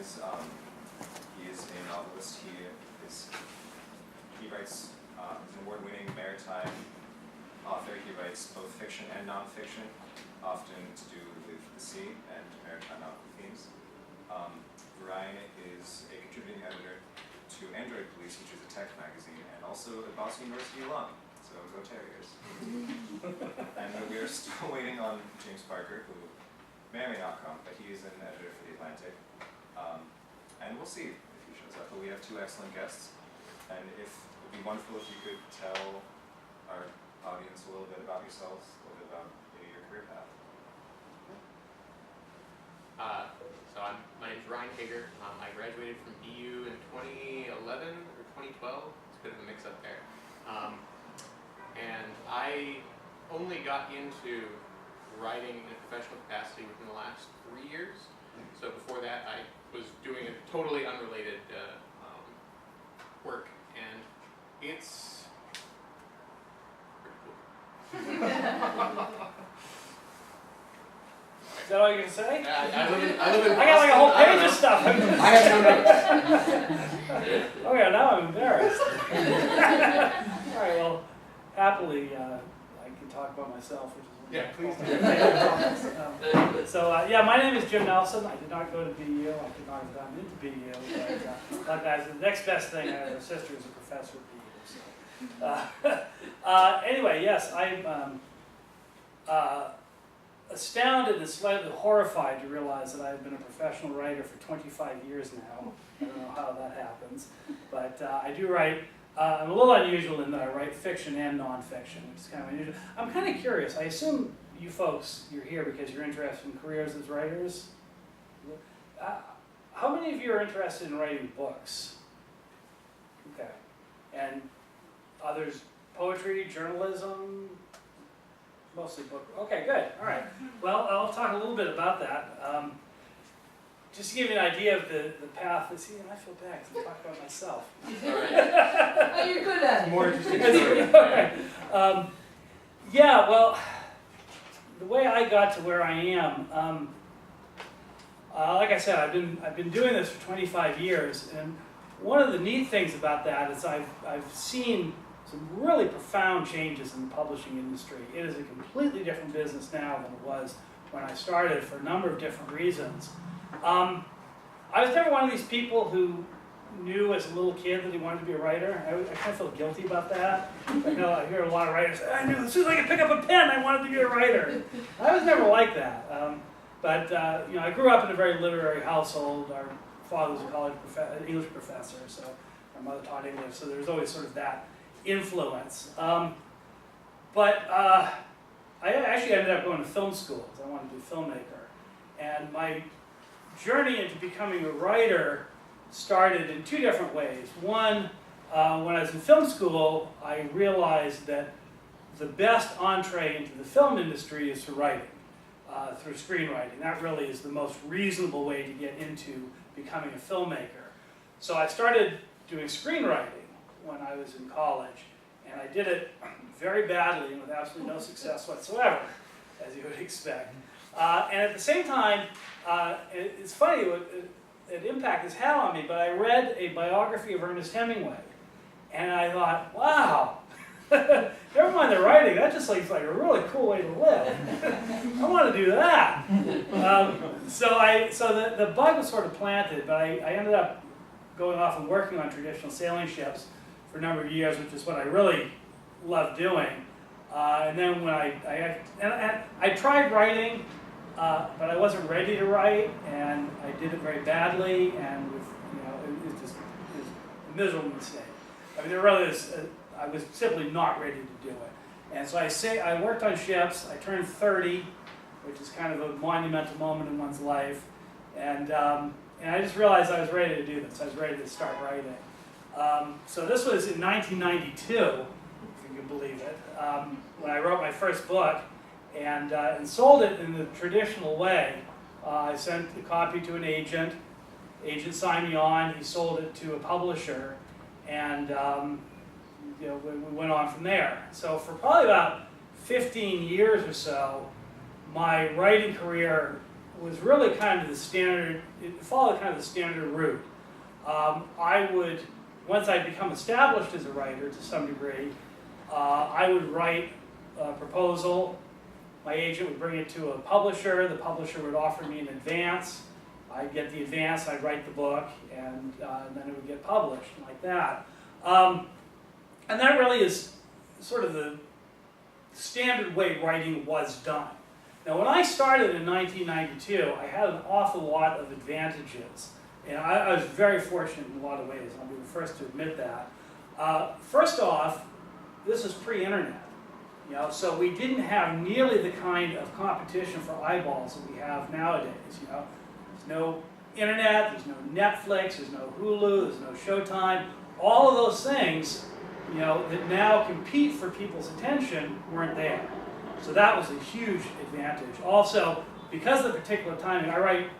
is he is a novelist. He writes, he's an award-winning maritime author. He writes both fiction and nonfiction, often to do with the sea and maritime nautical themes. Ryne is a contributing editor to Android Police, which is a tech magazine, and also a Boston University alum. So go Terriers. And we are still waiting on James Parker, who may or may not come, but he is an editor for The Atlantic. And we'll see if he shows up. But we have two excellent guests. And it would be wonderful if you could tell our audience a little bit about yourselves, a little bit about your career path. My name is Ryne Hager. I graduated from BU in 2011 or 2012. It's a bit of a mix-up there. And I only got into writing in a professional capacity within the last 3 years. So before that, I was doing a totally unrelated work, and it's pretty cool. Is that all you're going to say? I live in I got like a whole page of stuff. I have no notes. Okay, now I'm embarrassed. All right, well, happily, I can talk about myself, which is yeah, please do. So, my name is Jim Nelson. I did not go to BU. I could not have gotten into BU, but that's the next best thing. I have a sister who's a professor at BU. So, anyway, yes, I'm astounded and slightly horrified to realize that I've been a professional writer for 25 years now. I don't know how that happens, but I do write. I'm a little unusual in that I write fiction and nonfiction, which is kind of unusual. I'm kind of curious. I assume you folks, you're here because you're interested in careers as writers. How many of you are interested in writing books? Okay. And others, poetry, journalism? Mostly book. Okay, good. All right. Well, I'll talk a little bit about that. Just to give you an idea of the path. See, I feel bad because I'm talking about myself. Oh, you're good at it. More interesting story. Yeah, well, the way I got to where I am, like I said, I've been doing this for 25 years, and one of the neat things about that is I've seen some really profound changes in the publishing industry. It is a completely different business now than it was when I started for a number of different reasons. I was never one of these people who knew as a little kid that he wanted to be a writer. I kind of feel guilty about that. I know I hear a lot of writers say, I knew as soon as I could pick up a pen, I wanted to be a writer. I was never like that. But I grew up in a very literary household. Our father was a college English professor, so my mother taught English, so there was always sort of that influence. But I actually ended up going to film school because I wanted to be a filmmaker. And my journey into becoming a writer started in two different ways. One, when I was in film school, I realized that the best entree into the film industry is through writing, through screenwriting. That really is the most reasonable way to get into becoming a filmmaker. So I started doing screenwriting when I was in college, and I did it very badly and with absolutely no success whatsoever, as you would expect. And at the same time, it's funny what impact has had on me, but I read a biography of Ernest Hemingway, and I thought, wow, never mind the writing, that just seems like a really cool way to live. I want to do that. So the bug was sort of planted, but I ended up going off and working on traditional sailing ships for a number of years, which is what I really loved doing. And then when I tried writing, but I wasn't ready to write, and I did it very badly, and it was a miserable mistake. I mean, there really is. I was simply not ready to do it, and so I worked on ships. I turned 30, which is kind of a monumental moment in one's life, and I just realized I was ready to do this. I was ready to start writing. So this was in 1992, if you can believe it, when I wrote my first book. And sold it in the traditional way. I sent a copy to an agent. Agent signed me on. He sold it to a publisher, and we went on from there. So for probably about 15 years or so, my writing career was really kind of the standard, it followed kind of the standard route. I would, once I'd become established as a writer to some degree, I would write a proposal. My agent would bring it to a publisher. The publisher would offer me an advance. I'd get the advance, I'd write the book, and then it would get published, like that. And that really is sort of the standard way writing was done. Now, when I started in 1992, I had an awful lot of advantages. And I was very fortunate in a lot of ways, I'll be the first to admit that. First off, this is pre-internet. So we didn't have nearly the kind of competition for eyeballs that we have nowadays. There's no internet, there's no Netflix, there's no Hulu, there's no Showtime. All of those things, that now compete for people's attention weren't there. So that was a huge advantage. Also, because of the particular timing, I write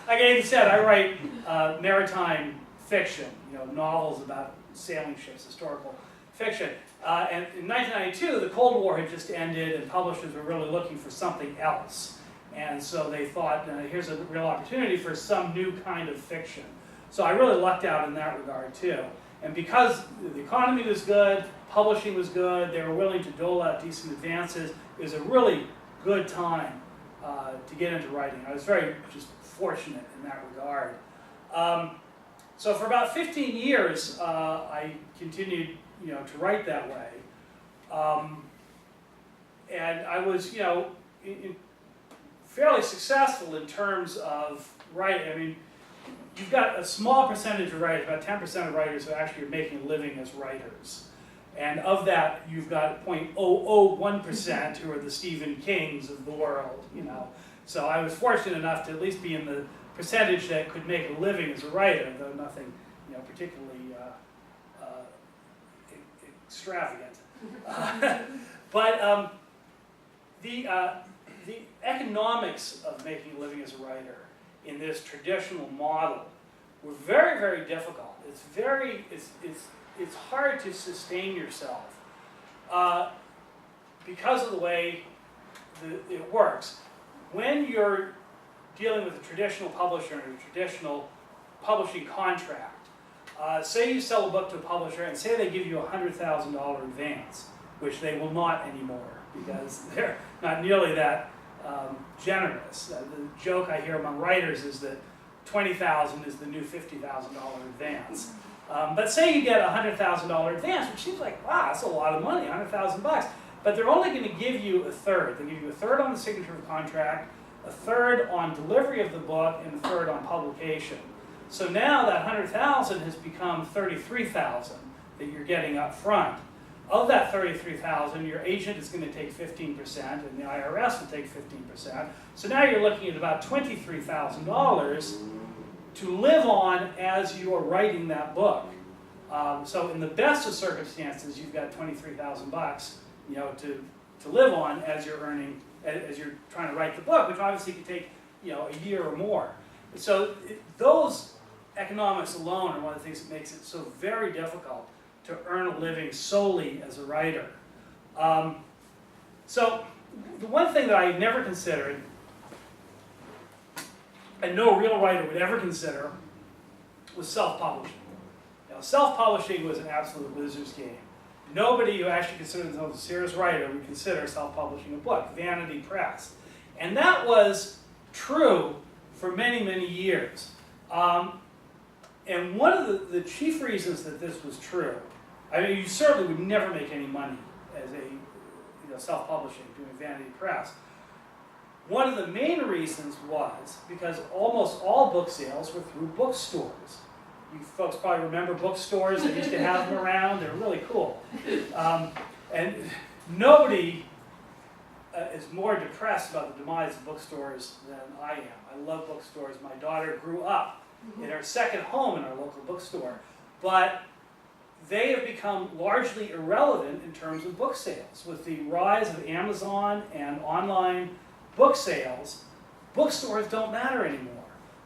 like Aidan said, I write maritime fiction, novels about sailing ships, historical fiction. And in 1992, the Cold War had just ended, and publishers were really looking for something else. And so they thought, here's a real opportunity for some new kind of fiction. So I really lucked out in that regard too. And because the economy was good, publishing was good, they were willing to dole out decent advances, it was a really good time to get into writing. I was very just fortunate in that regard. So for about 15 years, I continued, to write that way. And I was, fairly successful in terms of writing. I mean, you've got a small percentage of writers, about 10% of writers who actually are making a living as writers. And of that, you've got 0.001% who are the Stephen Kings of the world, So I was fortunate enough to at least be in the percentage that could make a living as a writer, though nothing, particularly extravagant. But the economics of making a living as a writer in this traditional model were very, very difficult. It's hard to sustain yourself because of the way it works. When you're dealing with a traditional publisher and a traditional publishing contract, say you sell a book to a publisher and say they give you a $100,000 advance, which they will not anymore because they're not nearly that generous. The joke I hear among writers is that $20,000 is the new $50,000 advance. But say you get a $100,000 advance, which seems like, wow, that's a lot of money, $100,000. But they're only going to give you a third. They give you a third on the signature of the contract, a third on delivery of the book, and a third on publication. So now that $100,000 has become $33,000 that you're getting up front. Of that $33,000, your agent is going to take 15%, and the IRS will take 15%. So now you're looking at about $23,000 to live on as you are writing that book. So in the best of circumstances, you've got $23,000, to live on as you're earning, as you're trying to write the book, which obviously could take, a year or more. So those economics alone are one of the things that makes it so very difficult to earn a living solely as a writer. So the one thing that I never considered, and no real writer would ever consider, was self-publishing. Self-publishing was an absolute loser's game. Nobody who actually considered themselves a serious writer would consider self-publishing a book, vanity press. And that was true for many, many years. And one of the chief reasons that this was true, I mean, you certainly would never make any money as a self-publishing, doing vanity press. One of the main reasons was because almost all book sales were through bookstores. You folks probably remember bookstores. They used to have them around. They're really cool. And nobody is more depressed about the demise of bookstores than I am. I love bookstores. My daughter grew up in her second home in our local bookstore. But they have become largely irrelevant in terms of book sales. With the rise of Amazon and online book sales, bookstores don't matter anymore.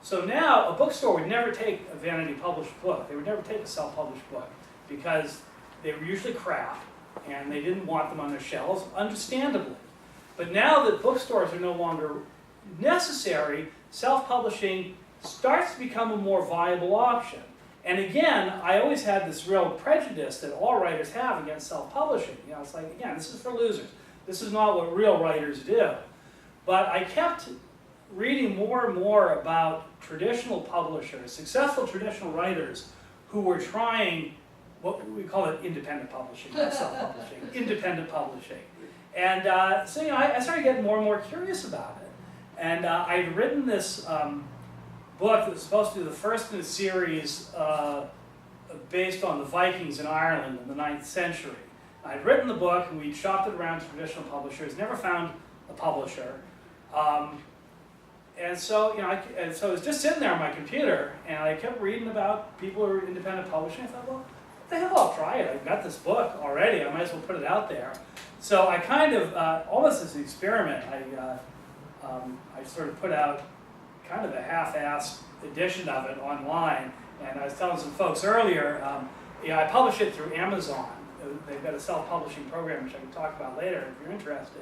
So now a bookstore would never take a vanity published book. They would never take a self-published book because they were usually crap. and they didn't want them on their shelves, understandably. But now that bookstores are no longer necessary, self-publishing starts to become a more viable option. And again, I always had this real prejudice that all writers have against self-publishing. You know, it's like, again, this is for losers. This is not what real writers do. But I kept reading more and more about traditional publishers, successful traditional writers, who were trying, what we call it independent publishing, not self-publishing, independent publishing. And so, you know, I started getting more and more curious about it. And I'd written this book that was supposed to be the first in a series based on the Vikings in Ireland in the 9th century. I'd written the book, and we'd shopped it around to traditional publishers, never found a publisher. And so, you know, so it was just sitting there on my computer, and I kept reading about people who were independent publishing. I thought, well, what the hell, I'll try it. I've got this book already. I might as well put it out there. So I kind of, almost as an experiment, I sort of put out kind of a half-assed edition of it online. And I was telling some folks earlier, I publish it through Amazon. They've got a self-publishing program, which I can talk about later if you're interested.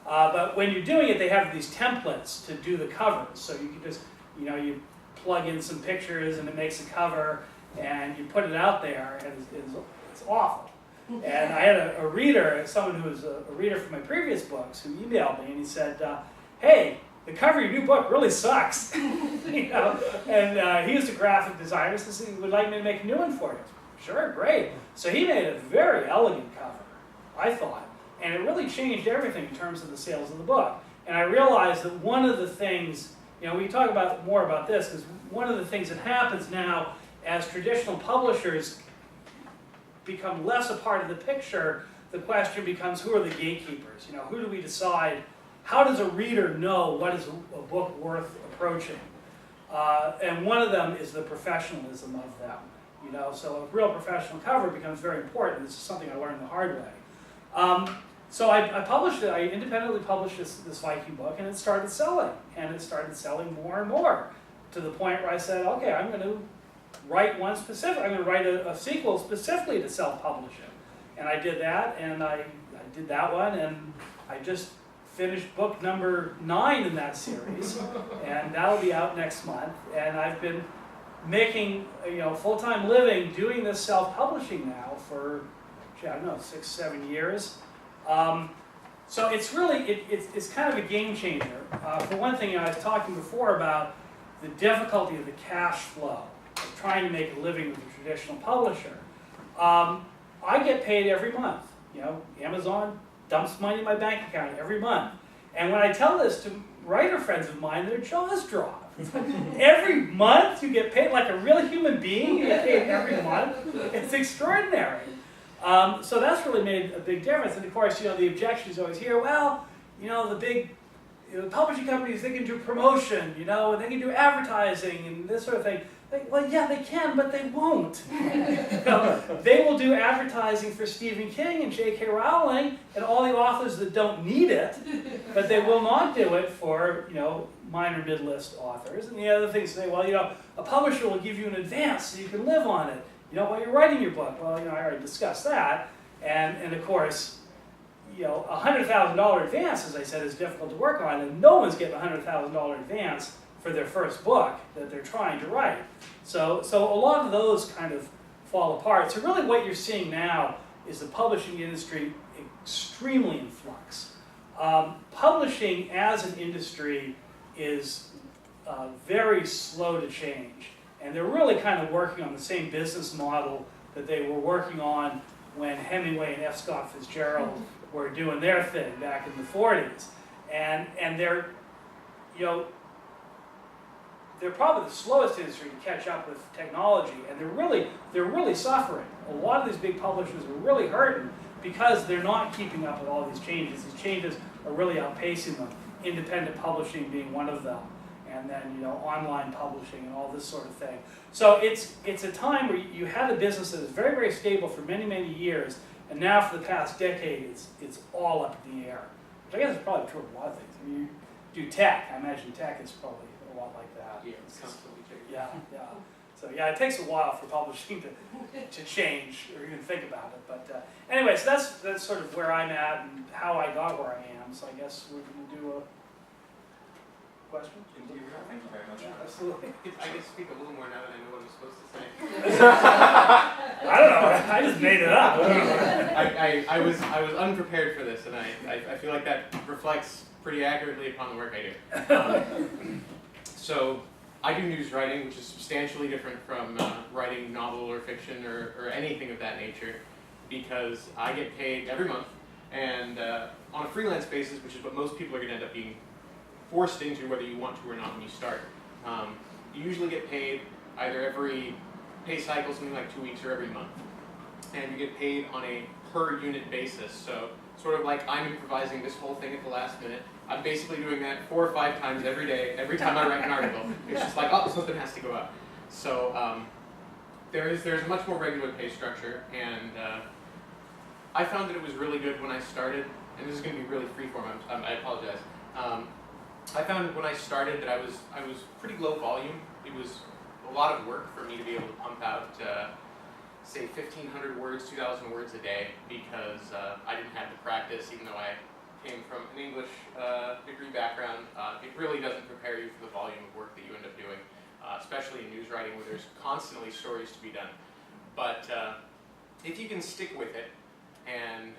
But when you're doing it, they have these templates to do the covers. So you can just, you know, you plug in some pictures and it makes a cover, and you put it out there, and it's awful. And I had a reader, someone who was a reader for my previous books, who emailed me, and he said, hey, the cover of your new book really sucks. You know? And he was a graphic designer, so he would like me to make a new one for you. Sure, great. So he made a very elegant cover, I thought. And it really changed everything in terms of the sales of the book. And I realized that one of the things, you know, we talk about more about this, because one of the things that happens now as traditional publishers become less a part of the picture, the question becomes, who are the gatekeepers? You know, who do we decide? How does a reader know what is a book worth approaching? And one of them is the professionalism of them. You know, so a real professional cover becomes very important. This is something I learned the hard way. So I published it. I independently published this Viking book, and it started selling. And it started selling more and more, to the point where I said, okay, I'm going to write one specific. I'm going to write a sequel specifically to self-publishing. And I did that, and I did that one, and I just finished book number 9 in that series, and that'll be out next month. And I've been making, you know, full-time living doing this self-publishing now for, I don't know, 6-7 years. So it's really, it's kind of a game changer. For one thing, you know, I was talking before about the difficulty of the cash flow of trying to make a living with a traditional publisher. I get paid every month. You know, Amazon dumps money in my bank account every month. And when I tell this to writer friends of mine, their jaws drop. Every month you get paid like a real human being. You get paid every month. It's extraordinary. So that's really made a big difference. And of course, you know, the objection is always here, well, you know, the big publishing companies, they can do promotion, you know, and they can do advertising and this sort of thing. Well, yeah, they can, but they won't. You know, they will do advertising for Stephen King and J.K. Rowling and all the authors that don't need it, but they will not do it for, you know, minor mid-list authors. And the other things say, well, you know, a publisher will give you an advance so you can live on it, you know, while you're writing your book. Well, you know, I already discussed that. And of course, you know, a $100,000 advance, as I said, is difficult to work on, and no one's getting a $100,000 advance for their first book that they're trying to write. So a lot of those kind of fall apart. So really what you're seeing now is the publishing industry extremely in flux. Publishing as an industry is very slow to change. And they're really kind of working on the same business model that they were working on when Hemingway and F. Scott Fitzgerald were doing their thing back in the 40s. And they're, you know, they're probably the slowest industry to catch up with technology, and they're really suffering. A lot of these big publishers are really hurting because they're not keeping up with all these changes. These changes are really outpacing them. Independent publishing being one of them, and then, you know, online publishing and all this sort of thing. So it's a time where you had a business that is very, very stable for many, many years, and now for the past decade, it's all up in the air. Which I guess is probably true of a lot of things. I mean, you do tech. I imagine tech is probably a lot like that. Yeah, it's constantly changing. Yeah, yeah. So yeah, it takes a while for publishing to change or even think about it. But anyway, so that's sort of where I'm at and how I got where I am. So I guess we're going to do a question. Thank you very much. Yeah, absolutely. I can speak a little more now that I know what I'm supposed to say. I don't know. I just made it up. I was unprepared for this, and I feel like that reflects pretty accurately upon the work I do. So I do news writing, which is substantially different from writing novel or fiction or anything of that nature, because I get paid every month, and on a freelance basis, which is what most people are going to end up being forced into, whether you want to or not when you start. You usually get paid either every pay cycle, something like 2 weeks, or every month. And you get paid on a per unit basis. So sort of like I'm improvising this whole thing at the last minute. I'm basically doing that 4 or 5 times every day, every time I write an article. It's just like, oh, something has to go up. So there's a much more regular pay structure, and I found that it was really good when I started, and this is going to be really freeform, I apologize. I found when I started that I was pretty low volume. It was a lot of work for me to be able to pump out, say, 1,500 words, 2,000 words a day, because I didn't have the practice, even though I came from an English degree background. It really doesn't prepare you for the volume of work that you end up doing, especially in news writing where there's constantly stories to be done. But if you can stick with it and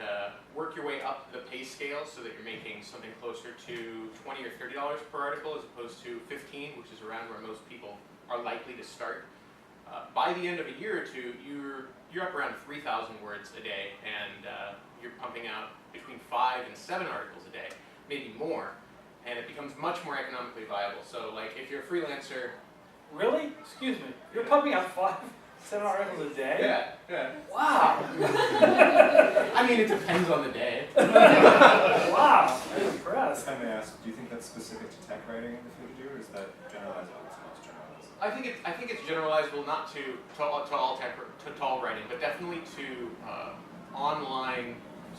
work your way up the pay scale so that you're making something closer to $20 or $30 per article as opposed to 15, which is around where most people are likely to start. By the end of a year or two, you're up around 3,000 words a day, and you're pumping out between 5 and 7 articles a day, maybe more, and it becomes much more economically viable. So, like, if you're a freelancer, Really? Excuse me. You're pumping out 5, 7 articles a day? yeah. Wow. I mean, it depends on the day. Wow. I'm impressed. If I may ask, do you think that's specific to tech writing in the field you do, or is that generalizable to most journalists? I think it's generalizable not to all writing, but definitely to online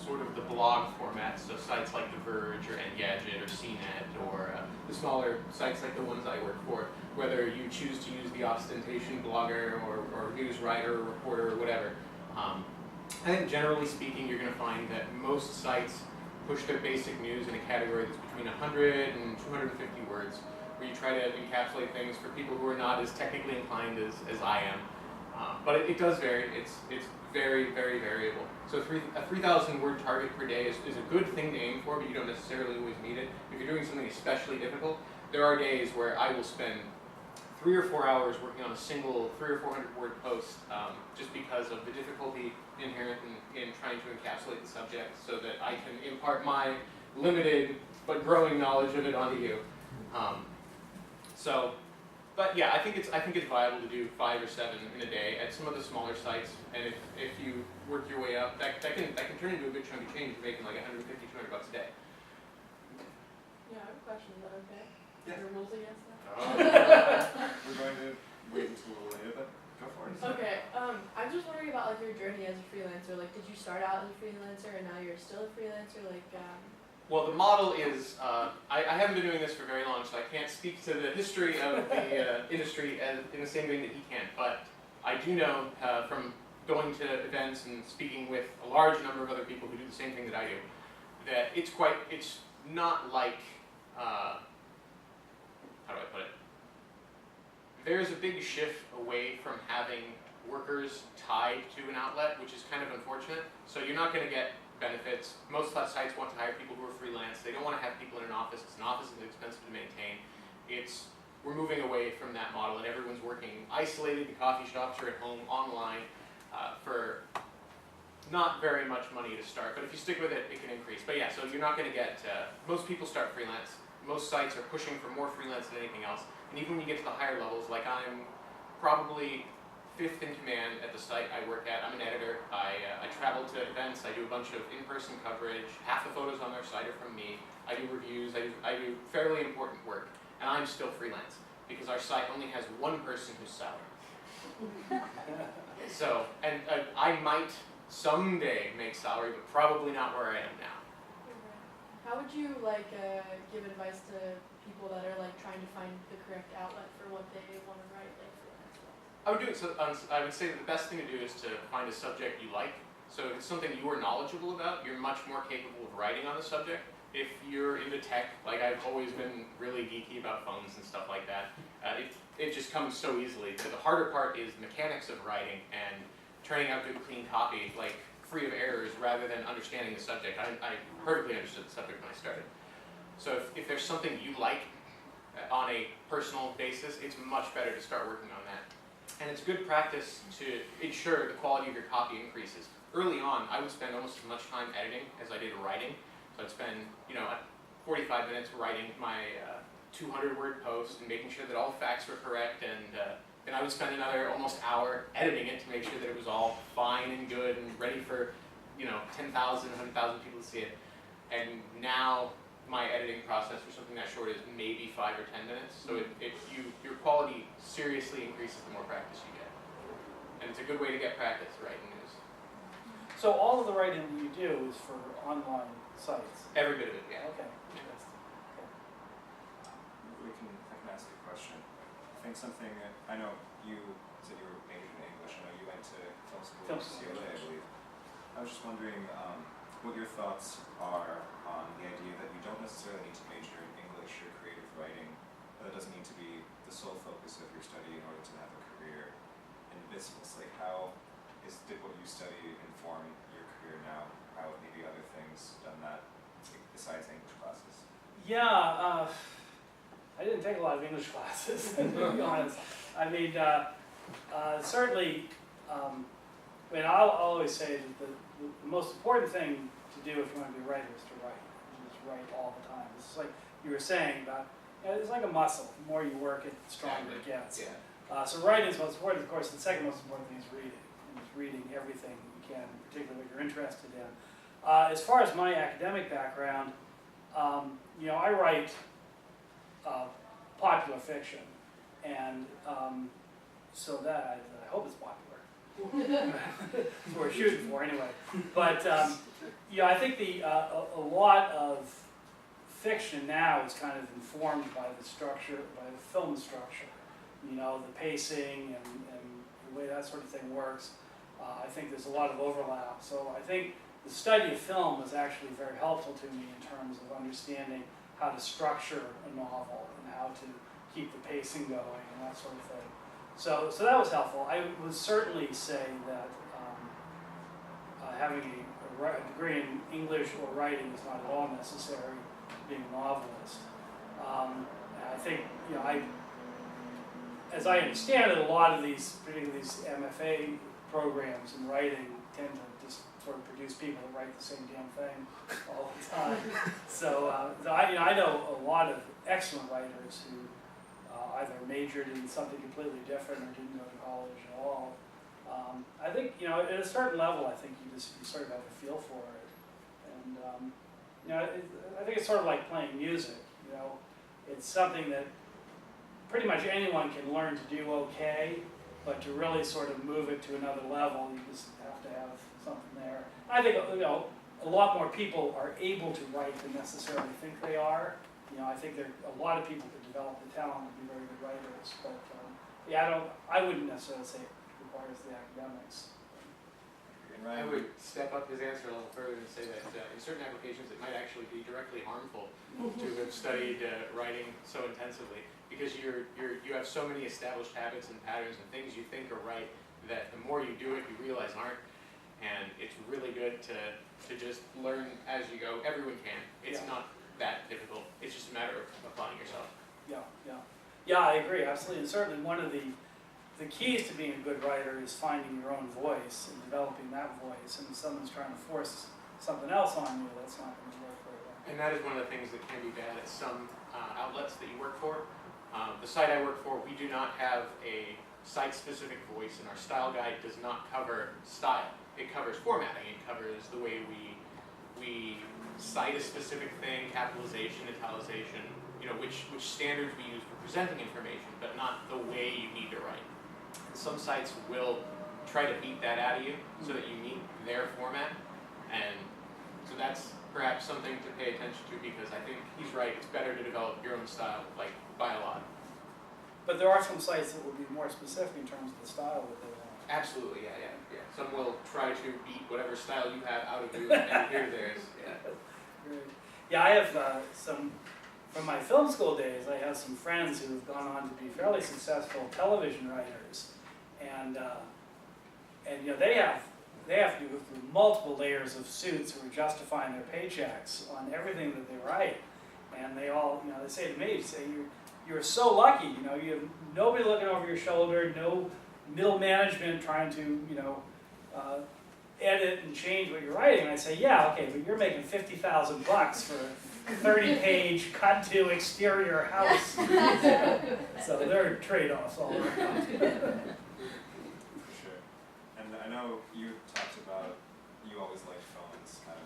sort of the blog formats, so sites like The Verge or Engadget or CNET or the smaller sites like the ones I work for, whether you choose to use the ostentation blogger or news writer or reporter or whatever. I think generally speaking, you're going to find that most sites push their basic news in a category that's between 100 and 250 words, where you try to encapsulate things for people who are not as technically inclined as I am. But it does vary. It's very, very variable. So a 3,000 word target per day is a good thing to aim for, but you don't necessarily always need it. If you're doing something especially difficult, there are days where I will spend 3 or 4 hours working on a single 300 or 400 word post, just because of the difficulty inherent in trying to encapsulate the subject so that I can impart my limited but growing knowledge of it onto you. But yeah, I think it's viable to do 5 or 7 in a day at some of the smaller sites, and if you work your way up, that can turn into a good chunk of change. You're making like $150, $200 a day. Yeah, I have a question. Is that okay? Yeah. Are there rules against that? We're going to wait until a little later, but go for it. Okay. I'm just wondering about like your journey as a freelancer. Like, did you start out as a freelancer and now you're still a freelancer? Like, Well, the model is, I haven't been doing this for very long, so I can't speak to the history of the industry in the same way that he can, but I do know from going to events and speaking with a large number of other people who do the same thing that I do, that it's not like, how do I put it? There's a big shift away from having workers tied to an outlet, which is kind of unfortunate. So you're not going to get benefits. Most sites want to hire people who are freelance. They don't want to have people in an office. An office is expensive to maintain. We're moving away from that model, and everyone's working isolated in coffee shops or at home online for not very much money to start. But if you stick with it, it can increase. But yeah, so you're not going to get, most people start freelance. Most sites are pushing for more freelance than anything else. And even when you get to the higher levels, like I'm probably 5th in command at the site I work at. I'm an editor. I travel to events. I do a bunch of in-person coverage. Half the photos on their site are from me. I do reviews. I do fairly important work. And I'm still freelance because our site only has one person who's salaried. So, and I might someday make salary, but probably not where I am now. how would you like give advice to people that are like trying to find the correct outlet for what they want to write? Like, I would do it. So I would say that the best thing to do is to find a subject you like. So if it's something you are knowledgeable about, you're much more capable of writing on the subject. If you're into tech, like I've always been really geeky about phones and stuff like that, it just comes so easily. The harder part is the mechanics of writing and turning out good, clean copy, like free of errors, rather than understanding the subject. I perfectly understood the subject when I started. So if there's something you like on a personal basis, it's much better to start working on that. And it's good practice to ensure the quality of your copy increases. Early on, I would spend almost as much time editing as I did writing. So I'd spend, 45 minutes writing my 200-word post and making sure that all facts were correct, and then I would spend another almost hour editing it to make sure that it was all fine and good and ready for, 10,000, 100,000 people to see it. And now my editing process for something that short is maybe 5 or 10 minutes. So your quality seriously increases the more practice you get. And it's a good way to get practice writing news. So all of the writing that you do is for online sites? Every bit of it, yeah. Okay. I can ask a question. I think something that, I know you said you were majored in English. I know you went to film school at UCLA, I believe. I was just wondering what your thoughts are on the idea that you don't necessarily need to major in English or creative writing, but it doesn't need to be the sole focus of your study in order to have a career in business. Like did what you study inform your career now? How have maybe other things done that besides English classes? Yeah, I didn't take a lot of English classes, to be honest. I mean, certainly, I'll always say that the most important thing to do if you want to be a writer is to write. You just write all the time. It's like you were saying about, it's like a muscle. The more you work it, the stronger it gets. Yeah. So writing is most important, of course. The second most important thing is reading. And it's reading everything you can, particularly what you're interested in. As far as my academic background, I write popular fiction, and so that I hope it's popular. That's what we're shooting for anyway. But I think a lot of fiction now is kind of informed by the structure, by the film structure. The pacing and the way that sort of thing works. I think there's a lot of overlap. So I think the study of film is actually very helpful to me in terms of understanding how to structure a novel and how to keep the pacing going and that sort of thing. So that was helpful. I would certainly say that having a degree in English or writing is not at all necessary being a novelist. I think, as I understand it, a lot of these, particularly these MFA programs in writing, tend to just sort of produce people that write the same damn thing all the time. So I know a lot of excellent writers who either majored in something completely different or didn't go to college at all. I think at a certain level, I think you sort of have a feel for it, and I think it's sort of like playing music. It's something that pretty much anyone can learn to do okay, but to really sort of move it to another level, you just have to have something there. I think a lot more people are able to write than necessarily think they are. I think there are a lot of people that develop the talent to be very good writers, but I wouldn't necessarily say it requires the academics. I would step up his answer a little further and say that in certain applications it might actually be directly harmful to have studied writing so intensively, because you have so many established habits and patterns and things you think are right that the more you do it, you realize aren't. And it's really good to just learn as you go. Everyone can. It's not that difficult. It's just a matter of applying yourself. Yeah, I agree, absolutely. And certainly one of the keys to being a good writer is finding your own voice and developing that voice. And if someone's trying to force something else on you, that's not going to work very well. And that is one of the things that can be bad at some outlets that you work for. The site I work for, we do not have a site-specific voice, and our style guide does not cover style. It covers formatting. It covers the way we cite a specific thing, capitalization, italicization, which standards we use for presenting information, but not the way you need to write. Some sites will try to beat that out of you so that you meet their format, and so that's perhaps something to pay attention to, because I think he's right, it's better to develop your own style, by a lot. But there are some sites that will be more specific in terms of the style that they want. Absolutely, yeah. Some will try to beat whatever style you have out of you and hear theirs. Yeah. Great. Yeah, I have some, from my film school days, I have some friends who have gone on to be fairly successful television writers. And you know, they have to go through multiple layers of suits who are justifying their paychecks on everything that they write. And they all, you know, they say to me, you're so lucky, you know, you have nobody looking over your shoulder, no middle management trying to, you know, edit and change what you're writing. And I say, yeah, okay, but you're making $50,000 for a 30-page cut-to exterior house. So there are trade-offs all around. For sure. And I know you talked about, you always liked phones, kind of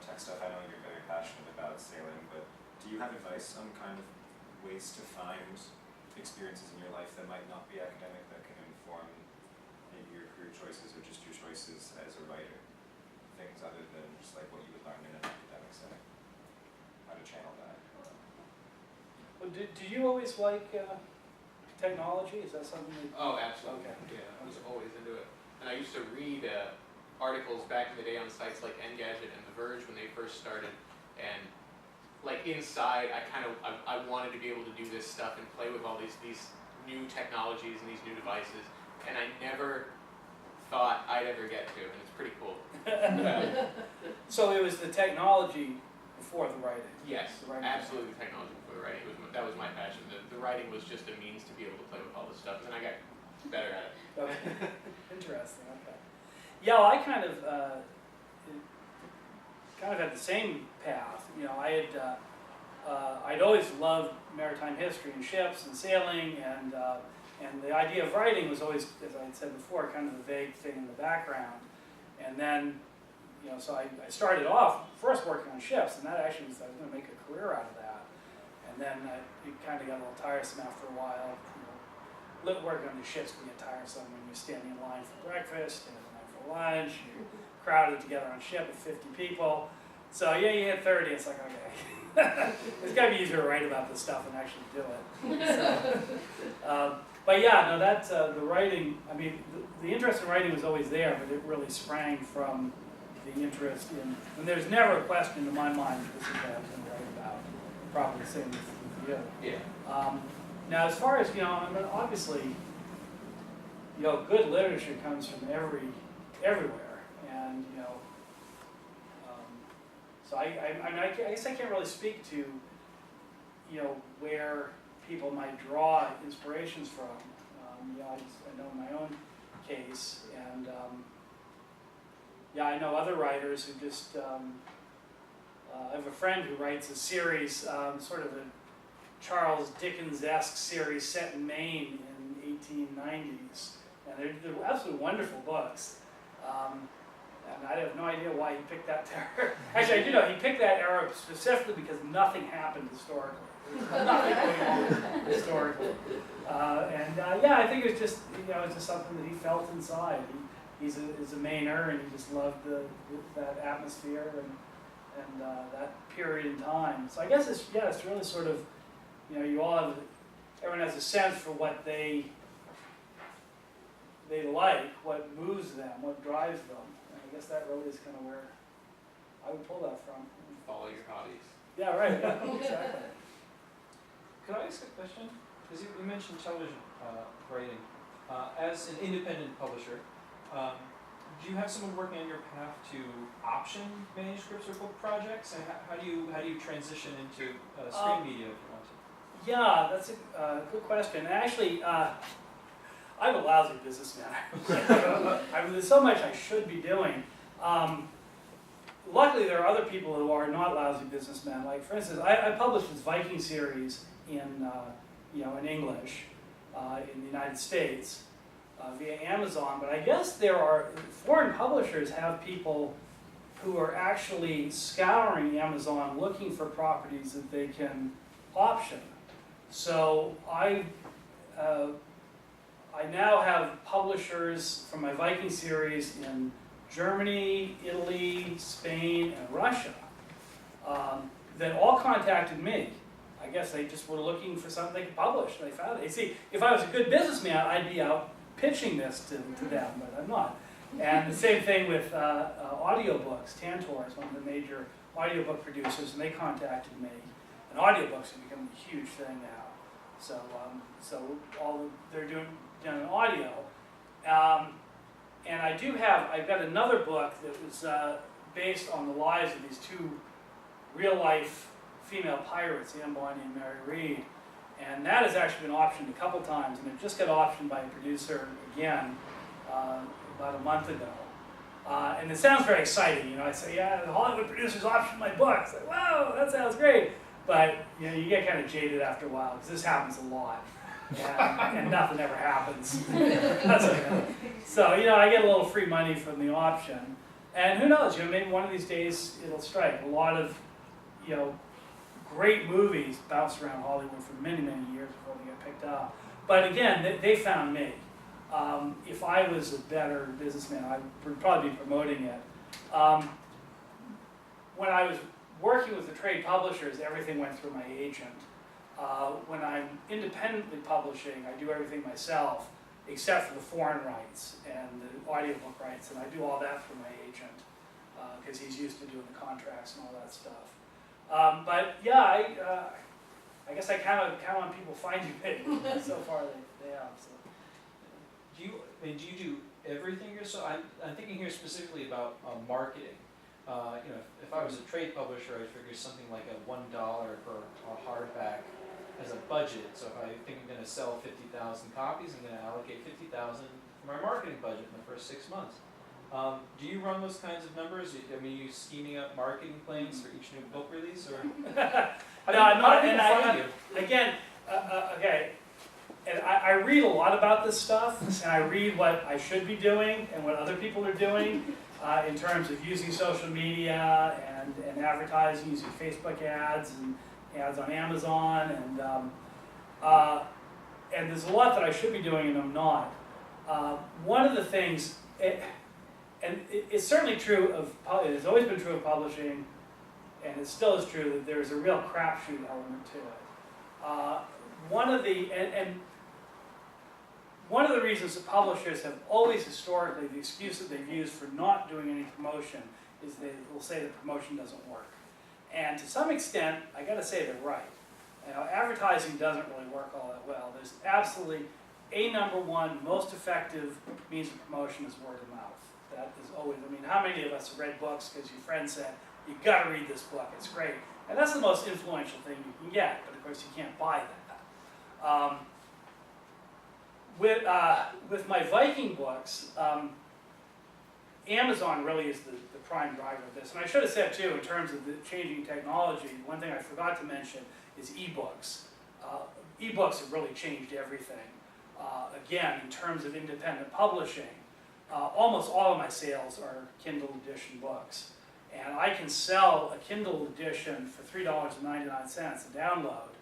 tech stuff. I know you're very passionate about sailing, but do you have advice on kind of ways to find experiences in your life that might not be academic that can inform maybe your career choices or just your choices as a writer? Things other than just like what you would learn in an academic setting. How to channel that. Well, did you always like technology? Is that something that... Oh, absolutely. Okay. Yeah, I was always into it. And I used to read articles back in the day on sites like Engadget and The Verge when they first started. And like inside, I wanted to be able to do this stuff and play with all these new technologies and these new devices. And I never thought I'd ever get to, and it's pretty cool. So it was the technology before the writing? Yes, The writing. absolutely technology before the writing. That was my passion. The writing was just a means to be able to play with all this stuff, and then I got better at it. Okay. Interesting, okay. Yeah, well, I kind of had the same path. You know, I'd always loved maritime history and ships and sailing, and the idea of writing was always, as I had said before, kind of a vague thing in the background. And then, you know, so I started off first working on ships, and that actually was, I was going to make a career out of that. And then it kind of got a little tiresome after a while. You know, working on the ships can get tiresome when you're standing in line for breakfast and in line for lunch. You're crowded together on a ship with 50 people. So yeah, you hit 30, it's like, okay. It's got to be easier to write about this stuff and actually do it. So, but yeah, no, that's the writing. I mean, the interest in writing was always there, but it really sprang from the interest in. And there's never a question in my mind that this is what I was going to write about. Probably the same with you. Yeah. Now, as far as, you know, I mean, obviously, you know, good literature comes from everywhere, and you know. So I guess I can't really speak to, you know, where people might draw inspirations from. You know, I know in my own case, and yeah, I know other writers who just. I have a friend who writes a series, sort of a Charles Dickens-esque series set in Maine in 1890s, and they're absolutely wonderful books. And I have no idea why he picked that era. Actually, I do know he picked that era specifically because nothing happened historically. There was nothing going on historically. Yeah, I think it was just, you know, it's just something that he felt inside. He's a Mainer, and he just loved that atmosphere and that period in time. So I guess it's really sort of, you know, everyone has a sense for what they like, what moves them, what drives them. I guess that really is kind of where I would pull that from. Follow your hobbies. Yeah, right. Yeah, exactly. Could I ask a question? Because you mentioned television writing. As an independent publisher, do you have someone working on your path to option manuscripts or book projects? And how do you transition into screen media if you want to? Yeah, that's a good question. Actually, I'm a lousy businessman. I mean, there's so much I should be doing. Luckily, there are other people who are not lousy businessmen. Like, for instance, I published this Viking series in English in the United States via Amazon. But I guess there are foreign publishers have people who are actually scouring Amazon looking for properties that they can option. So I now have publishers from my Viking series in Germany, Italy, Spain, and Russia that all contacted me. I guess they just were looking for something they could publish, and they found it. You see, if I was a good businessman, I'd be out pitching this to them, but I'm not. And the same thing with audiobooks. Tantor is one of the major audiobook producers, and they contacted me. And audiobooks have become a huge thing now. So, they're doing audio. And I've got another book that was based on the lives of these two real-life female pirates, Anne Bonny and Mary Read. And that has actually been optioned a couple times, and it just got optioned by a producer again about a month ago. And it sounds very exciting, you know. I say, yeah, the Hollywood producers optioned my book. It's like, wow, that sounds great. But you know, you get kind of jaded after a while because this happens a lot, and nothing ever happens. So you know, I get a little free money from the option, and who knows? You know, maybe one of these days it'll strike. A lot of, you know, great movies bounced around Hollywood for many, many years before they got picked up. But again, they found me. If I was a better businessman, I would probably be promoting it. When I was working with the trade publishers, everything went through my agent. When I'm independently publishing, I do everything myself, except for the foreign rights and the audiobook rights, and I do all that through my agent, because he's used to doing the contracts and all that stuff. But yeah, I guess I count on people finding me. So far they have. So. Do you do everything yourself? I'm thinking here specifically about marketing. You know, if I was a trade publisher, I'd figure something like a $1 per hardback as a budget. So if I think I'm going to sell 50,000 copies, I'm going to allocate 50,000 for my marketing budget in the first 6 months. Do you run those kinds of numbers? I mean, are you scheming up marketing plans for each new book release, or? No, I'm not. And again, okay. And I read a lot about this stuff, and I read what I should be doing and what other people are doing in terms of using social media and advertising, using Facebook ads and ads on Amazon, and there's a lot that I should be doing and I'm not. One of the things, it's certainly true of, it's always been true of publishing, and it still is true that there's a real crapshoot element to it. One of the reasons that publishers have always historically, the excuse that they've used for not doing any promotion is they will say the promotion doesn't work. And to some extent, I gotta say they're right. You know, advertising doesn't really work all that well. There's absolutely a number one most effective means of promotion is word of mouth. That is always, I mean, how many of us have read books because your friend said, you gotta read this book, it's great. And that's the most influential thing you can get, but of course you can't buy that. With my Viking books, Amazon really is the prime driver of this. And I should have said too, in terms of the changing technology, one thing I forgot to mention is ebooks. Ebooks have really changed everything. Again, in terms of independent publishing, almost all of my sales are Kindle edition books. And I can sell a Kindle edition for $3.99 a download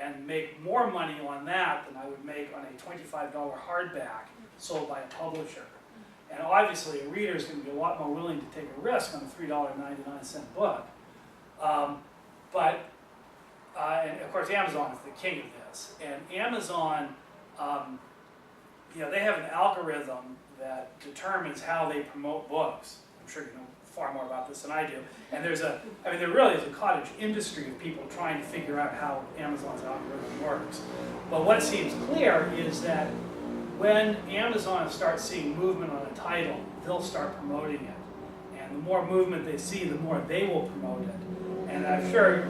and make more money on that than I would make on a $25 hardback sold by a publisher. And obviously a reader is going to be a lot more willing to take a risk on a $3.99 book. And of course Amazon is the king of this. And Amazon, you know, they have an algorithm that determines how they promote books. I'm sure you know far more about this than I do. And there really is a cottage industry of people trying to figure out how Amazon's algorithm works. But what seems clear is that when Amazon starts seeing movement on a title, they'll start promoting it. And the more movement they see, the more they will promote it. And I'm sure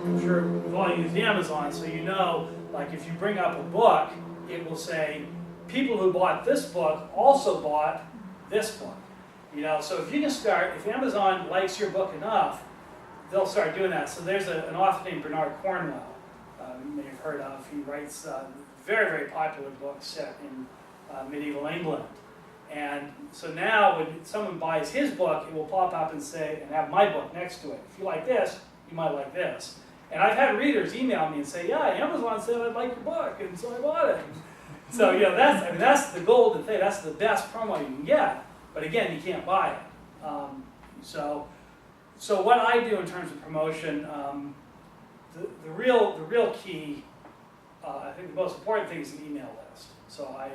we've all used Amazon, so you know, like if you bring up a book, it will say, people who bought this book also bought this book. You know, so if you can start, if Amazon likes your book enough, they'll start doing that. So there's an author named Bernard Cornwell, you may have heard of. He writes very, very popular books set in medieval England. And so now when someone buys his book, it will pop up and say, and have my book next to it. If you like this, you might like this. And I've had readers email me and say, yeah, Amazon said I'd like your book, and so I bought it. So, you know, that's the golden thing. That's the best promo you can get. But again, you can't buy it. So what I do in terms of promotion, the real key, I think the most important thing is an email list. So I,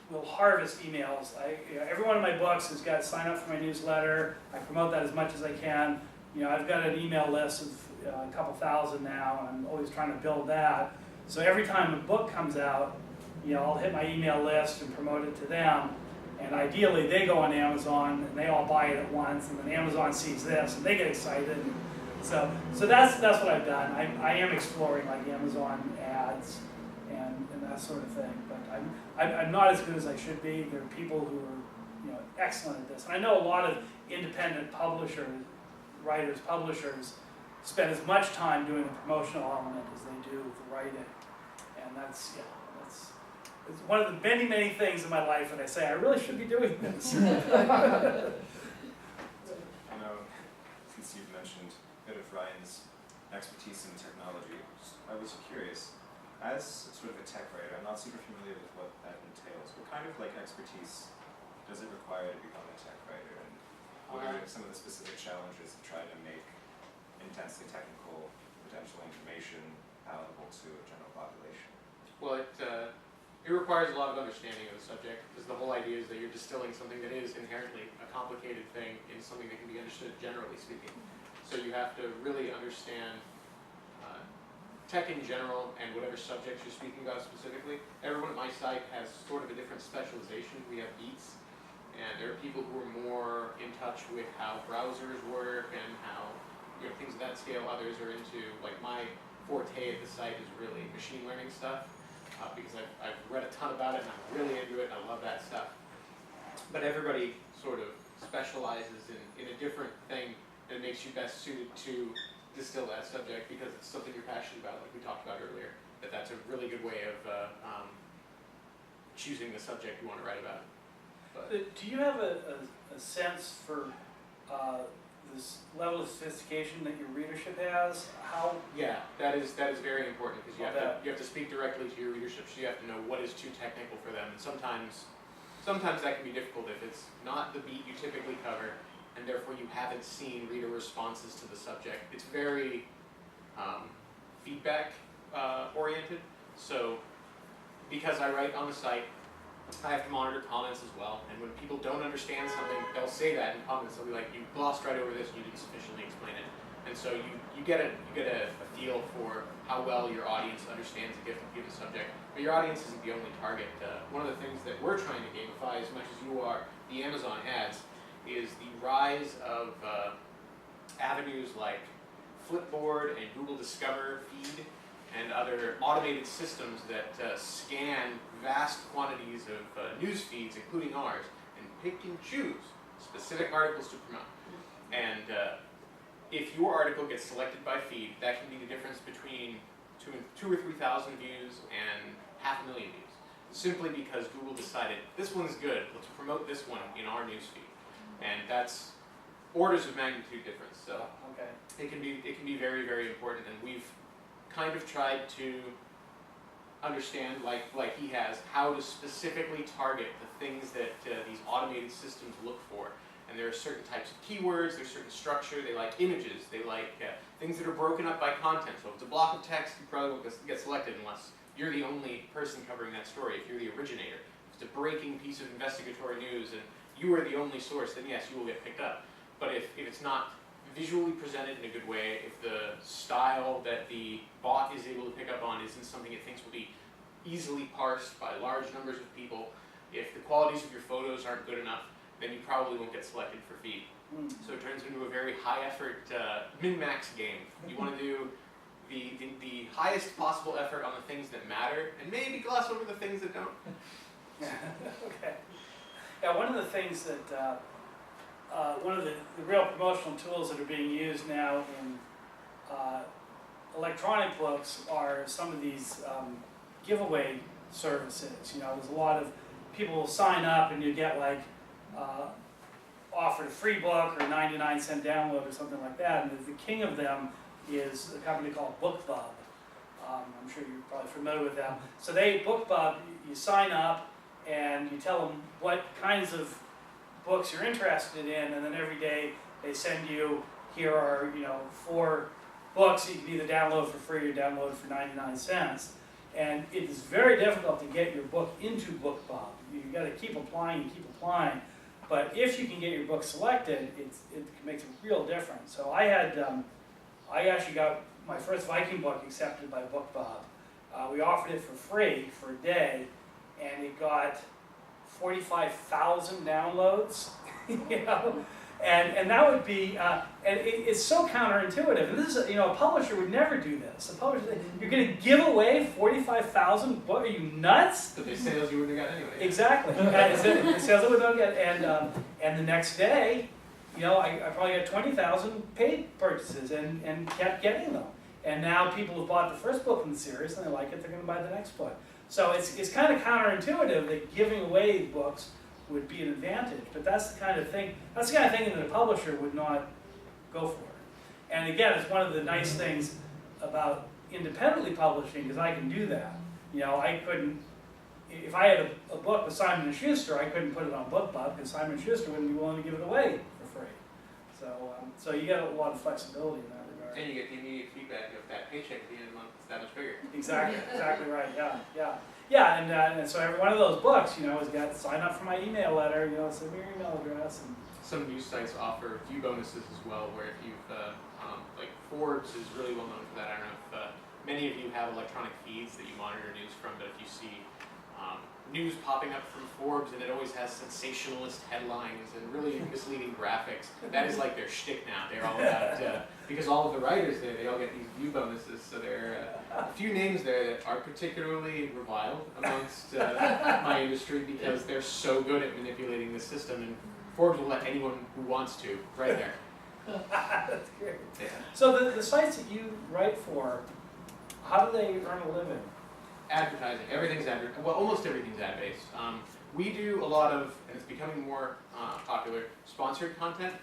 will harvest emails. Every one of my books has got sign up for my newsletter. I promote that as much as I can. I've got an email list of a couple thousand now, and I'm always trying to build that. So every time a book comes out, I'll hit my email list and promote it to them. And ideally, they go on Amazon and they all buy it at once, and then Amazon sees this and they get excited. So that's what I've done. I am exploring like Amazon ads and that sort of thing. But I'm not as good as I should be. There are people who are excellent at this. And I know a lot of independent publishers, writers, publishers spend as much time doing the promotional element as they do the writing. And that's it's one of the many, many things in my life that I say, I really should be doing this. I know, since you've mentioned a bit of Ryan's expertise in technology, I was curious, as sort of a tech writer, I'm not super familiar with what that entails. What kind of expertise does it require to become a tech writer? And what are some of the specific challenges to try to make intensely technical, potential information palatable to a general population? Well, it requires a lot of understanding of the subject, because the whole idea is that you're distilling something that is inherently a complicated thing into something that can be understood generally speaking. So you have to really understand tech in general and whatever subjects you're speaking about specifically. Everyone at my site has sort of a different specialization. We have beats, and there are people who are more in touch with how browsers work and how things of that scale. Others are into, my forte at the site is really machine learning stuff. Because I've read a ton about it and I'm really into it and I love that stuff. But everybody sort of specializes in a different thing that makes you best suited to distill that subject, because it's something you're passionate about, like we talked about earlier. That's a really good way of choosing the subject you want to write about. But do you have a sense for this level of sophistication that your readership has? How? Yeah, that is very important, because you have to speak directly to your readership, so you have to know what is too technical for them. And sometimes that can be difficult if it's not the beat you typically cover, and therefore you haven't seen reader responses to the subject. It's very feedback oriented. So because I write on the site, I have to monitor comments as well, and when people don't understand something, they'll say that in comments. They'll be like, "You glossed right over this, and you didn't sufficiently explain it." And so you get a feel for how well your audience understands a given subject. But your audience isn't the only target. One of the things that we're trying to gamify as much as you are the Amazon ads is the rise of avenues like Flipboard and Google Discover feed and other automated systems that scan vast quantities of news feeds, including ours, and pick and choose specific articles to promote. And if your article gets selected by feed, that can be the difference between 2,000 or 3,000 views and 500,000 views. Simply because Google decided, this one's good, let's promote this one in our news feed. And that's orders of magnitude difference. So okay. it can be very, very important, and we've kind of tried to understand, like he has, how to specifically target the things that these automated systems look for. And there are certain types of keywords, there's certain structure, they like images, they like things that are broken up by content. So if it's a block of text, you probably won't get selected unless you're the only person covering that story, if you're the originator. If it's a breaking piece of investigatory news and you are the only source, then yes, you will get picked up. But if it's not visually presented in a good way, if the style that the bot is able to pick up on isn't something it thinks will be easily parsed by large numbers of people, if the qualities of your photos aren't good enough, then you probably won't get selected for feed. So it turns into a very high effort min-max game. You want to do the highest possible effort on the things that matter, and maybe gloss over the things that don't. Okay. Yeah, one of the things that one of the real promotional tools that are being used now in electronic books are some of these giveaway services. There's a lot of people will sign up and you get offered a free book or 99-cent download or something like that. And the king of them is a company called BookLab. I'm sure you're probably familiar with them. So BookLab, you sign up and you tell them what kinds of books you're interested in, and then every day they send you, here are 4 books you can either download for free or download for 99 cents. And it is very difficult to get your book into BookBob. You've got to keep applying and keep applying. But if you can get your book selected, it makes a real difference. So I actually got my first Viking book accepted by BookBob. We offered it for free for a day, and it got 45,000 downloads. You know, and that would be, and it's so counterintuitive. And this is, you know, a publisher would never do this. A publisher, you're going to give away 45,000 books? Are you nuts? But the sales you wouldn't have got anyway. Exactly. The sales I would not get, and the next day, you know, I probably got 20,000 paid purchases and kept getting them. And now people have bought the first book in the series and they like it, they're going to buy the next book. So it's kind of counterintuitive that giving away books would be an advantage, but that's the kind of thing that a publisher would not go for. And again, it's one of the nice things about independently publishing, because I can do that. You know, I couldn't, if I had a book with Simon & Schuster, I couldn't put it on BookBob because Simon & Schuster wouldn't be willing to give it away for free. So you get a lot of flexibility in that regard. And you get the immediate feedback of that paycheck at the end of the month is that much bigger. Exactly right. Yeah, and so every one of those books, you know, has got sign up for my email letter. You know, send me your email address. And some news sites offer view bonuses as well, where if you've like Forbes is really well known for that. I don't know if many of you have electronic feeds that you monitor news from, but if you see news popping up from Forbes and it always has sensationalist headlines and really misleading graphics, that is like their shtick now. They're all about, because all of the writers there, they all get these view bonuses, so there are a few names there that are particularly reviled amongst my industry because they're so good at manipulating the system, and Forbes will let anyone who wants to right there. That's great. Yeah. So the sites that you write for, how do they earn a living? Advertising. Everything's well, almost everything's ad-based. We do a lot of, and it's becoming more popular, sponsored content,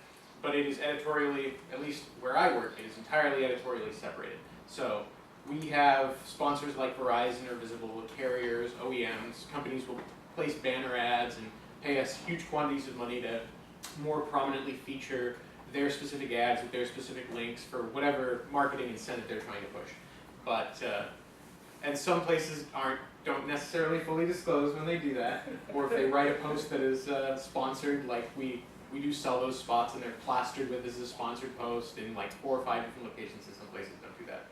but it is editorially, at least where I work, it is entirely editorially separated. So we have sponsors like Verizon or Visible, carriers, OEMs, companies will place banner ads and pay us huge quantities of money to more prominently feature their specific ads with their specific links for whatever marketing incentive they're trying to push. But and some places don't necessarily fully disclose when they do that, or if they write a post that is sponsored, like we do sell those spots and they're plastered with as a sponsored post in like 4 or 5 different locations, and some places don't do that.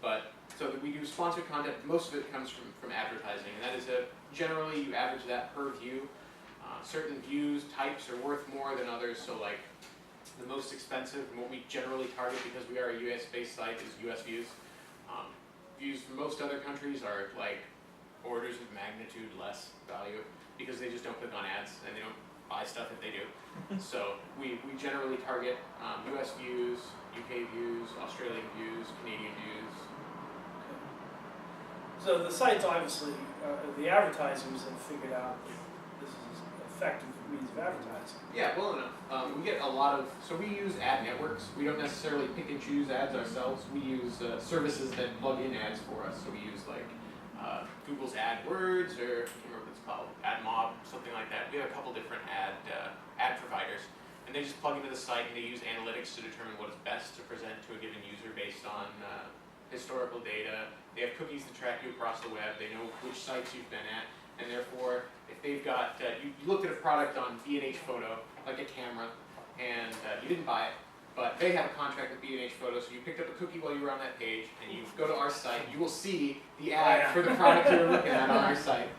But so that we do sponsored content, most of it comes from advertising, and that is generally you average that per view. Certain views types are worth more than others, so like the most expensive and what we generally target, because we are a US-based site, is US views. Views from most other countries are like orders of magnitude less value because they just don't click on ads and they don't buy stuff if they do. So we generally target US views, UK views, Australian views, Canadian views. So the sites obviously, the advertisers have figured out that this is an effective means of advertising. Yeah, well enough. We get a lot of, so we use ad networks. We don't necessarily pick and choose ads ourselves. We use services that plug in ads for us. So we use like Google's AdWords, or I can't remember what it's called, AdMob, something like that. We have a couple different ad providers, and they just plug into the site and they use analytics to determine what is best to present to a given user based on historical data. They have cookies that track you across the web. They know which sites you've been at. And therefore, if they've got, you looked at a product on B&H Photo, like a camera, and you didn't buy it, but they have a contract with B&H Photo, so you picked up a cookie while you were on that page, and you go to our site, you will see the ad for the product you were looking at on our site.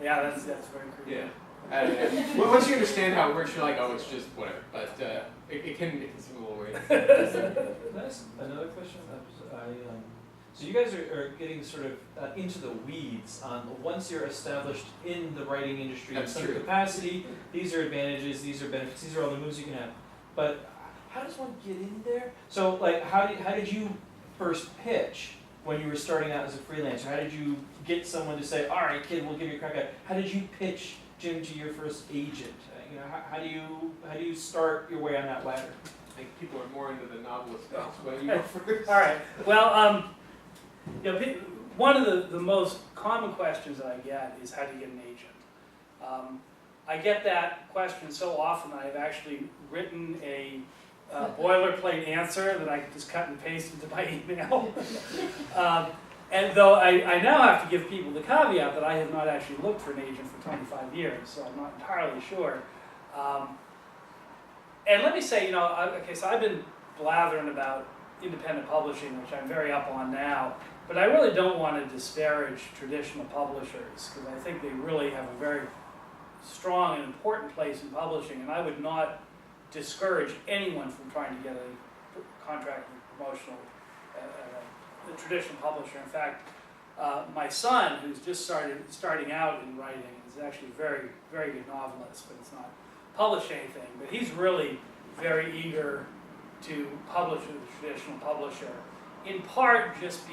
Yeah, that's very creative. Yeah. Well, once you understand how it works, you're like, oh, it's just whatever. But it can seem a little weird. That's another question. So you guys are getting sort of into the weeds on once you're established in the writing industry in some capacity, these are advantages, these are benefits, these are all the moves you can have. But how does one get in there? So like how did you first pitch when you were starting out as a freelancer? How did you get someone to say, all right, kid, we'll give you a crack at it? How did you pitch, Jim, to your first agent? You know, how do you start your way on that ladder? I think people are more into the novelist space. But you go first. All right. Well, you know, one of the most common questions that I get is how do you get an agent? I get that question so often that I've actually written a boilerplate answer that I could just cut and paste into my email. And though I now have to give people the caveat that I have not actually looked for an agent for 25 years, so I'm not entirely sure. And let me say, you know, okay, so I've been blathering about independent publishing, which I'm very up on now, but I really don't want to disparage traditional publishers, because I think they really have a very strong and important place in publishing, and I would not discourage anyone from trying to get a contract with promotional a traditional publisher. In fact, my son, who's just starting out in writing, is actually a very, very good novelist, but it's not published anything. But he's really very eager to publish with a traditional publisher, in part just to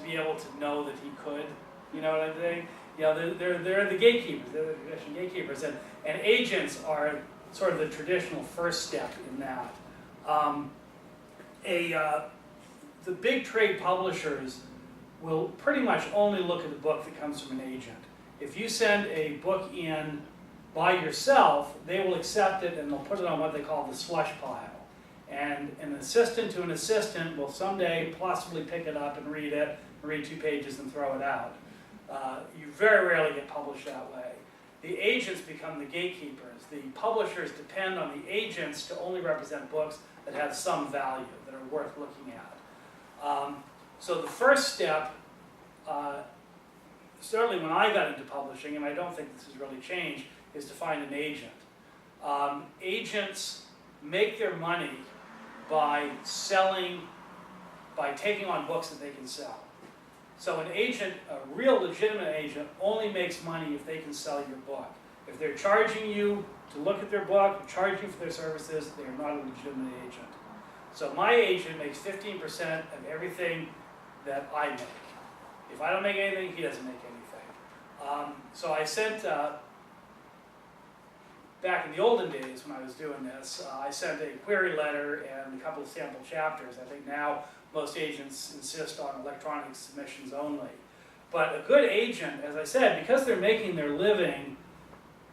be able to know that he could. You know what I'm saying? You know, they're the gatekeepers. They're the traditional gatekeepers, and agents are sort of the traditional first step in that. The big trade publishers will pretty much only look at the book that comes from an agent. If you send a book in by yourself, they will accept it and they'll put it on what they call the slush pile. And an assistant to an assistant will someday possibly pick it up and read it, read 2 pages and throw it out. You very rarely get published that way. The agents become the gatekeepers. The publishers depend on the agents to only represent books that have some value, that are worth looking at. So the first step, certainly when I got into publishing, and I don't think this has really changed, is to find an agent. Agents make their money by taking on books that they can sell. So an agent, a real legitimate agent, only makes money if they can sell your book. If they're charging you to look at their book, or charging you for their services, they are not a legitimate agent. So my agent makes 15% of everything that I make. If I don't make anything, he doesn't make anything. So I sent, back in the olden days when I was doing this, I sent a query letter and a couple of sample chapters. I think now most agents insist on electronic submissions only. But a good agent, as I said, because they're making their living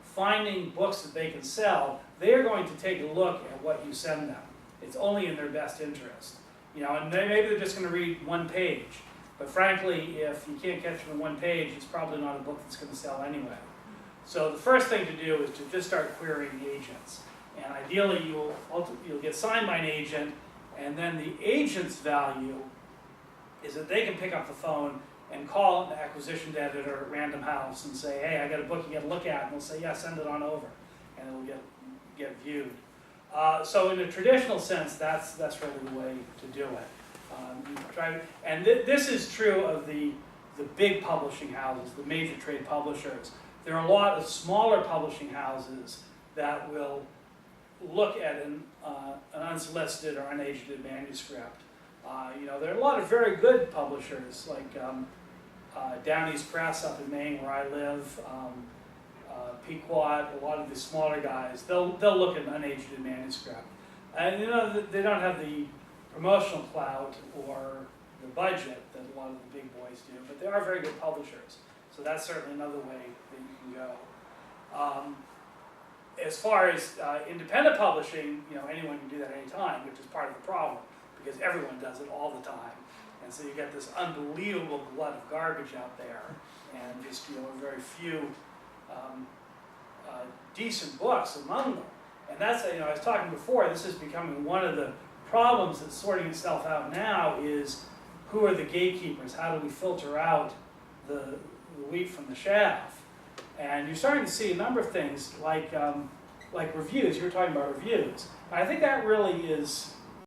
finding books that they can sell, they're going to take a look at what you send them. It's only in their best interest. You know, and maybe they're just going to read 1 page. But frankly, if you can't catch them in 1 page, it's probably not a book that's going to sell anyway. So the first thing to do is to just start querying the agents. And ideally, you'll get signed by an agent, and then the agent's value is that they can pick up the phone and call an acquisition editor at Random House and say, hey, I got a book you got to look at. And they'll say, yeah, send it on over. And it'll get viewed. So in a traditional sense, that's really the way to do it. This is true of the big publishing houses, the major trade publishers. There are a lot of smaller publishing houses that will look at an unsolicited or unagented manuscript. You know, there are a lot of very good publishers, like Downey's Press up in Maine, where I live, Pequot, a lot of the smaller guys. They'll look at an unagented manuscript, and you know they don't have the promotional clout or the budget that a lot of the big boys do, but they are very good publishers. So that's certainly another way that you can go. As far as independent publishing, you know, anyone can do that anytime, which is part of the problem, because everyone does it all the time. And so you get this unbelievable glut of garbage out there, and just, you know, very few decent books among them. And that's, you know, I was talking before, this is becoming one of the problems that's sorting itself out now is who are the gatekeepers? How do we filter out the wheat from the chaff? And you're starting to see a number of things like reviews. You were talking about reviews. I think that really is